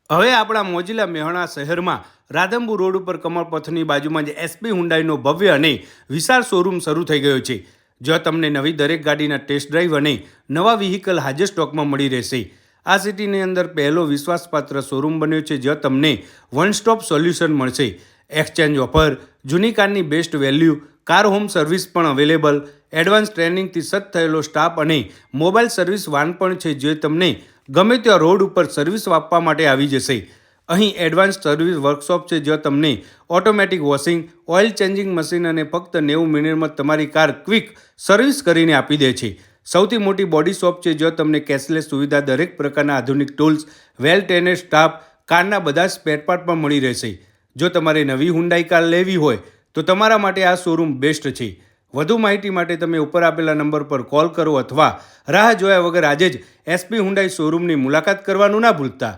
હવે આપણા મોજીલા મેહણા શહેરમાં રાધનપુર રોડ ઉપર કમળપથની બાજુમાં જ એસપી હુન્ડાઈનો ભવ્ય અને વિશાળ શોરૂમ શરૂ થઈ ગયો છે. જ્યાં તમને નવી દરેક ગાડીના ટેસ્ટ ડ્રાઈવ અને નવા વ્હીકલ હાજર સ્ટોકમાં મળી રહેશે. આ સિટીની અંદર પહેલો વિશ્વાસપાત્ર શોરૂમ બન્યો છે, જ્યાં તમને વન સ્ટોપ સોલ્યુશન મળશે. એક્સચેન્જ ઓફર, જૂની કારની best value, car home service પણ અવેલેબલ, એડવાન્સ ટ્રેનિંગથી સજ્જ થયેલો સ્ટાફ અને મોબાઈલ સર્વિસ વાન પણ છે, જે તમને ગમે ત્યાં રોડ ઉપર સર્વિસ આપવા માટે આવી જશે. અહીં એડવાન્સ સર્વિસ વર્કશોપ છે, જ્યાં તમને automatic washing, oil changing machine અને ફક્ત 90 મિનિટમાં તમારી કાર ક્વિક સર્વિસ કરીને આપી દે છે. સૌથી મોટી બોડી શોપ છે, જ્યાં તમને કેશલેસ સુવિધા, દરેક પ્રકારના આધુનિક ટૂલ્સ, વેલ ટ્રેનેડ સ્ટાફ, કારના બધા સ્પેર પાર્ટ પણ મળી રહેશે. જો તમારે નવી હુન્ડાઈ કાર લેવી હોય તો તમારા માટે આ શોરૂમ બેસ્ટ છે. વધુ માહિતી માટે તમે ઉપર આપેલા નંબર પર કોલ કરો અથવા રાહ જોયા વગર આજે જ એસપી હુન્ડાઈ શોરૂમની મુલાકાત કરવાનું ના ભૂલતા.